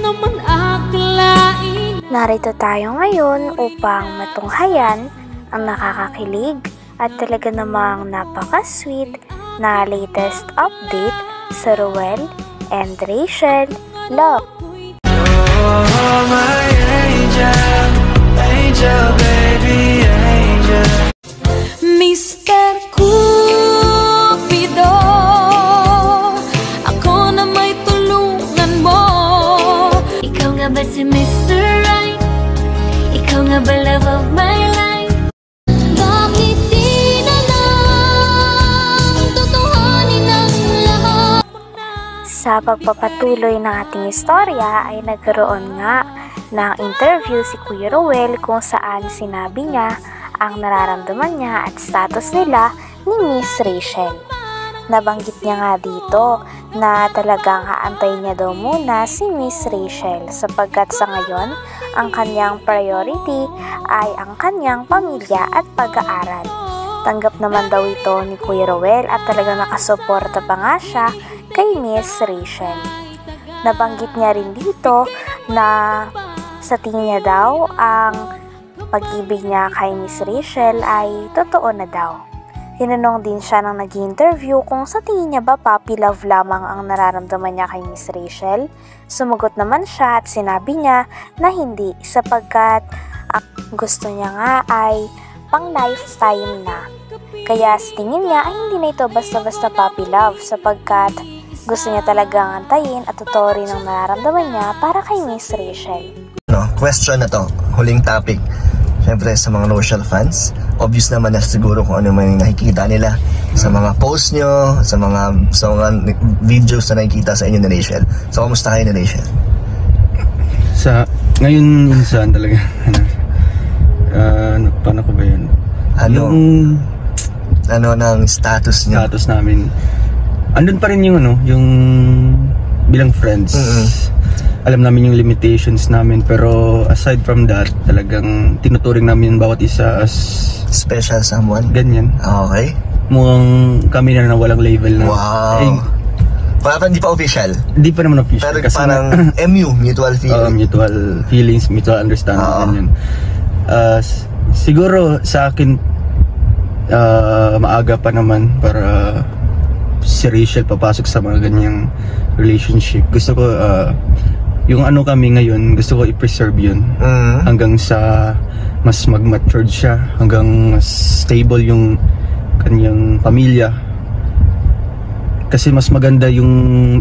naman akalain. Narito tayo ngayon upang matunghayan ang nakakakilig at talaga namang napaka-sweet na latest update sa Ruel and Rachel Love. Oh, my angel, angel, baby, angel. Mr. Cupido, ako na may tulungan mo. Ikaw nga ba si Mr. Right? Ikaw nga ba love of my life? Bakit di na lang tutuhanin ang lahat? Sa pagpapatuloy ng ating istorya ay nagkaroon nga ng interview si Kuya Ruel kung saan sinabi niya ang nararamdaman niya at status nila ni Miss Rachel. Nabanggit niya nga dito na talagang haantayin niya daw muna si Miss Rachel sapagkat sa ngayon ang kanyang priority ay ang kanyang pamilya at pag-aaral. Tanggap naman daw ito ni Kuya Ruel at talagang nakasuporta pa nga siya kay Miss Rachel. Nabanggit niya rin dito na sa tingin niya daw ang pag-ibig niya kay Miss Rachel ay totoo na daw. Tinanong din siya nang nag-interview kung sa tingin niya ba puppy love lamang ang nararamdaman niya kay Miss Rachel. Sumagot naman siya at sinabi niya na hindi sapagkat ang gusto niya nga ay pang lifetime na. Kaya sa tingin niya ay hindi na ito basta-basta puppy love sapagkat gusto niya talagang antayin at totoo rin ang nararamdaman niya para kay Miss Rachel. Question na to, huling topic. Siyempre sa mga Rochelle fans, obvious naman na siguro kung ano man yung nakikita nila sa mga post nyo, sa mga videos na nakikita sa inyo ni Rachel. So, kamusta kayo ni Rachel? Sa ngayon minsan talaga paano ko ba yun? Ano ng status nyo? Status namin andun pa rin yung yung bilang friends. Alam namin yung limitations namin, pero aside from that, talagang tinuturing namin bawat isa as special someone? Ganyan. Okay. Mukhang kami na walang label na. Wow. Parang hindi pa official? Hindi pa naman official. Pero kasi parang MU, mutual feelings. Mutual feelings, mutual understanding. Ganyan. Siguro sa akin, maaga pa naman para si Rachel papasok sa mga ganyang relationship. Gusto ko yung ano kami ngayon, gusto ko i-preserve yun hanggang sa mas mag-matured siya, hanggang mas stable yung kanyang pamilya. Kasi mas maganda yung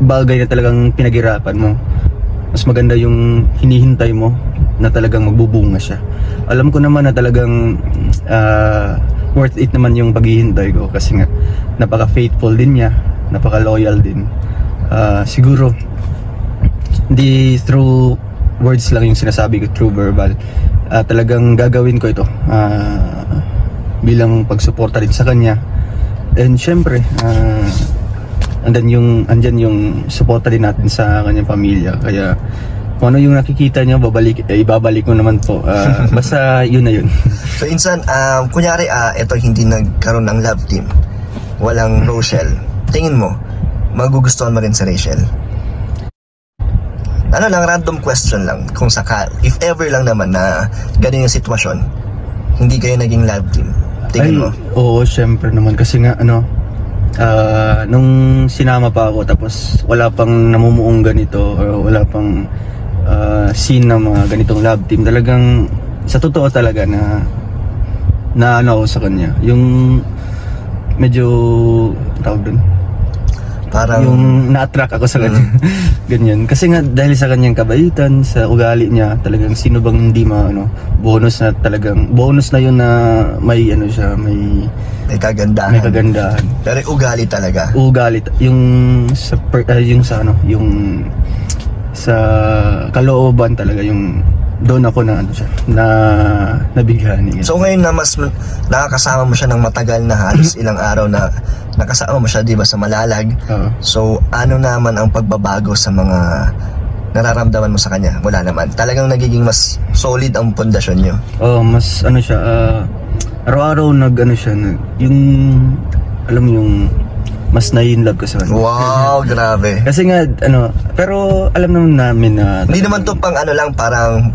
bagay na talagang pinaghirapan mo, mas maganda yung hinihintay mo na talagang magbubunga siya. Alam ko naman na talagang worth it naman yung paghihintay ko kasi nga napaka-faithful din niya, napaka-loyal din. Siguro hindi through words lang yung sinasabi ko, through verbal. Talagang gagawin ko ito bilang pagsuporta din sa kanya. And syempre andyan yung suporta din natin sa kanyang pamilya. Kaya kung ano yung nakikita niya, ibabalik ko naman po. Basta yun na yun. So insan, kunyari ito hindi nagkaroon ng love team, walang Rochelle, tingin mo magugustuhan mo rin sa Rachel? Ano lang, random question lang, kung if ever lang naman na ganyan yung sitwasyon, hindi kayo naging love team, tingin mo? Oo, syempre naman kasi nga nung sinama pa ako tapos wala pang namumuong ganito o wala pang scene na mga ganitong love team, talagang sa totoo talaga na ano ako sa kanya, yung medyo tawag dun, parang yung na-attract ako sa kanya. Ganyan. Kasi nga dahil sa kanyang kabaitan, sa ugali niya, talagang sino bang hindi bonus na talagang bonus na yun na may siya, may kagandahan. May kagandahan. Pero ugali talaga. Ugali yung sa kalooban talaga, yung doon ako na nabighani. So ngayon na mas nakakasama mo siya ng matagal na, halos ilang araw na nakasama mo siya, di ba, sa Malalag. So ano naman ang pagbabago sa mga nararamdaman mo sa kanya? Wala naman, talagang nagiging mas solid ang pundasyon nyo? Mas siya, araw-araw yung alam mo yung mas na-inlove ko sa kanya. Wow, grabe. Kasi nga, pero alam naman namin na... Hindi naman to pang lang, parang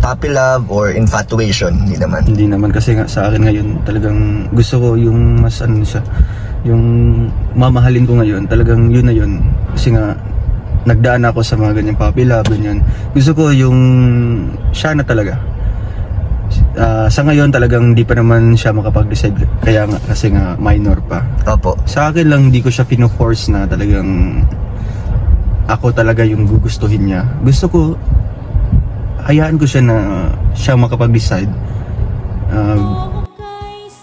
puppy love or infatuation, hindi naman. Hindi naman, kasi nga sa akin ngayon, talagang gusto ko yung mas siya, yung mamahalin ko ngayon, talagang yun na yun. Kasi nga, nagdaan ako sa mga ganyang puppy love, ganyan. Gusto ko yung siya na talaga. Sa ngayon talagang hindi pa naman siya makapag-decide, kaya nga, kasi nga minor pa. Opo. Sa akin lang, hindi ko siya pino-force na talagang ako talaga yung gugustuhin niya. Gusto ko, hayaan ko siya na siya makapag-decide.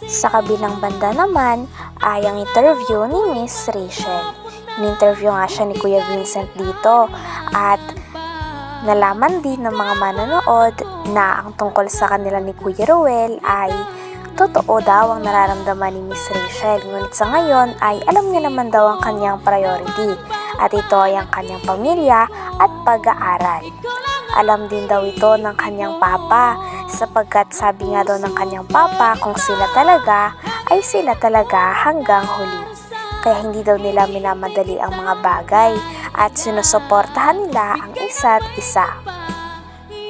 Sa kabilang banda naman ay ang interview ni Miss Rachel. In-interview nga siya ni Kuya Vincent dito at nalaman din ng mga manonood na ang tungkol sa kanila ni Kuya Ruel ay totoo daw ang nararamdaman ni Miss Rachel. Ngunit sa ngayon ay alam niya naman daw ang kanyang priority at ito ay ang kanyang pamilya at pag-aaral. Alam din daw ito ng kanyang papa sapagkat sabi nga daw ng kanyang papa kung sila talaga ay sila talaga hanggang huli. Kaya hindi daw nila minamadali ang mga bagay at sinusuportahan nila ang isa't isa.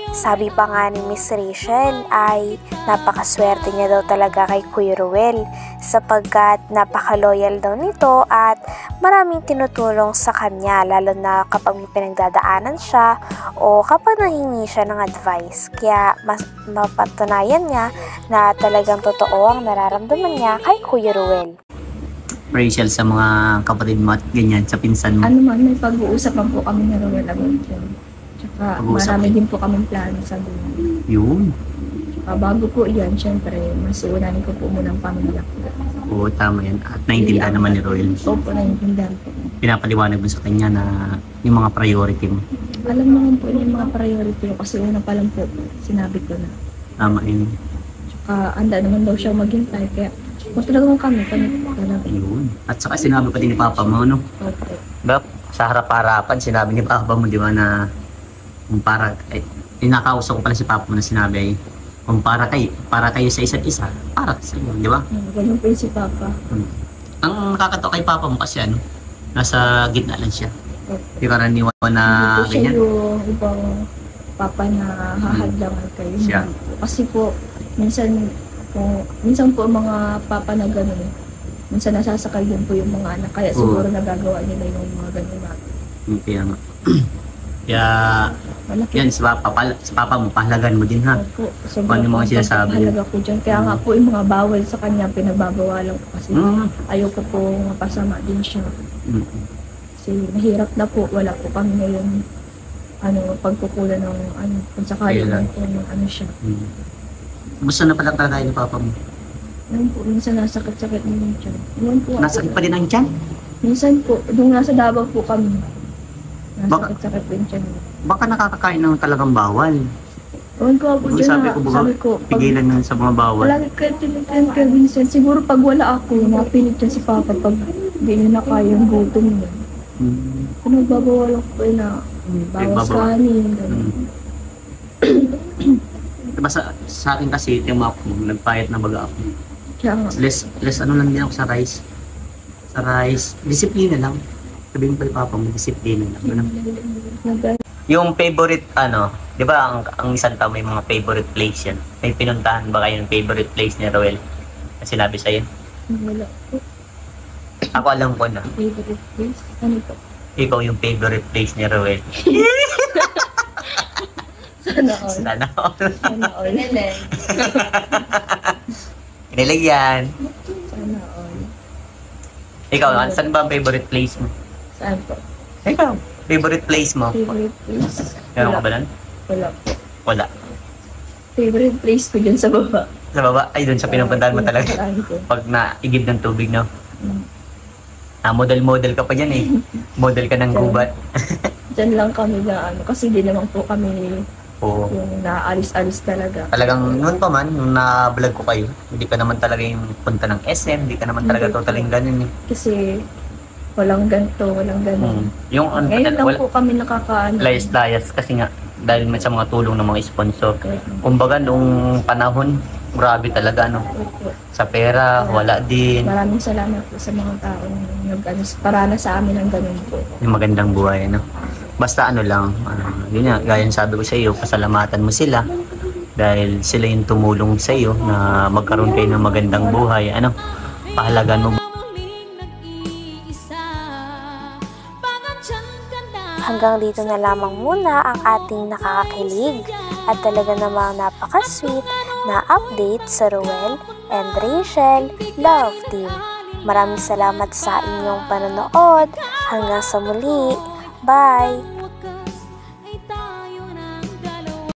Sabi pa nga ni Miss Rachel ay napakaswerte niya daw talaga kay Kuya Ruel sapagkat napaka-loyal daw nito at maraming tinutulong sa kanya lalo na kapag may pinagdadaanan siya o kapag nahingi siya ng advice. Kaya mas mapatunayan niya na talagang totoo ang nararamdaman niya kay Kuya Ruel. Rachel, sa mga kapatid mo at ganyan, sa pinsan mo? Ano man, may pag-uusapan po kami na Ruel about yun. Tsaka marami din po kaming plano sa buhay. Yun. Tsaka bago po yan, syempre, mas unanin ko po muna ang pamilya ko. Oo, tama yan. At naiintindihan naman ni Royal. Opo, naiintindihan po. Pinapaliwanag mo sa kanya na yung mga priority mo. Alam naman po niya yung mga priority ko kasi una pa lang po, sinabi ko na. Tama yun. Tsaka anda naman daw siya maghintay, kaya kung talagang kami po talaga. Yun. At saka sinabi pa din ni Papa mo, no? Opo. Diba? Sa harap-harapan, sinabi ni Papa mo, di ba, na kung para, inakausap ko pala si Papa mo na sinabi, kung para kayo sa isa't isa, para sa inyo, di ba? Ganun po yung si Papa. Ang nakakatawa kay Papa mo kasi nasa gitna lang siya. Opo. Di karaniwan na Hindi po siya ganyan. yung ibang Papa na hahadlangan kayo. Siya. Kasi po, minsan po mga papa na gano'n, minsan nasasakal din po yung mga anak, kaya siguro nagagawa nila yung mga gano'n natin. Kaya nga. Kaya, Malaki. yan, si Papa mo, pahalagan mo din ha. Opo, Kung ano mga sinasabi. Halaga po dyan. Kaya nga po yung mga bawal sa kanya, pinagbabawalan ko kasi ayoko po mapasama din siya. Kasi mahirap na po, wala po kami ngayon pagkukulan ng kung sakali lang po siya. Gusto na pala kagaya ni Papa mo? Ngayon po, minsan nasakit-sakit naman siya. Ngayon po, Nasakit pa din ang tiyan? minsan po, nung nasa Davao po kami, nasakit-sakit po yung tiyan. Baka nakakakain ng talagang bawal. Ewan ko po dyan Sabi na, ko, sabi ko, pigilan na sa mga bawal. wala kaya tinityan kay Vincent. Siguro pag wala ako, napilit siya si Papa pag hindi niya na kaya yung gutom niya. Kung nagbabawal ako na bawas kanin, gano'n. Diba sa akin kasi, yung mga ako, nagpayat na baga ako. Kaya nga, Less ano lang din ako sa rice. Sa rice, disiplina lang. Sabihin ko kay Papa mo, disiplina lang. nag- Yung favorite, di ba ang isang tao may mga favorite place yan? May pinuntahan ba kayo ng favorite place ni Roel? Na sinabi sa'yo? wala po. Ako alam ko na. Favorite place? Ano po? Ikaw yung favorite place ni Roel. Sana all. Sana all. Sana all. Kinilig yan. Sana all. Ikaw, saan ba ang favorite place mo? Saan po? Ikaw, favorite place mo? Favorite place? Meron ka ba nun? Wala po. Wala. Favorite place ko dyan sa baba. Sa baba? Ay, doon sa pinupuntahan mo talaga. Pinuntahan ko. Pag naigib ng tubig, no? Mm. Model ka pa dyan eh. Model ka ng gubat. Dyan lang kami na kasi di naman po kami Oo. yung naalis-alis talaga. Talagang noon pa man, nung na-vlog ko kayo, hindi ka naman talaga yung punta ng SM, hindi ka naman talaga Hindi. totaling ganun eh. Kasi walang ganito, walang ganun. Yung Ngayon lang po kami nakakaano. layas-layas kasi nga dahil sa mga tulong ng mga sponsor. Okay. Kumbaga nung panahon Grabe talaga, no? Opo. Sa pera, wala din. Maraming salamat po sa mga taong para na sa amin ng ganun po. Yung magandang buhay, no? Basta ano lang, yun nga, gaya ng sabi ko sa iyo, pasalamatan mo sila dahil sila yung tumulong sa iyo na magkaroon kayo ng magandang buhay. Ano, pahalagan mo. Hanggang dito na lamang muna ang ating nakakakilig at talaga namang napaka-sweet na update sa Ruel and Rachel Love Team. Maraming salamat sa inyong panonood. Hanggang sa muli. Bye!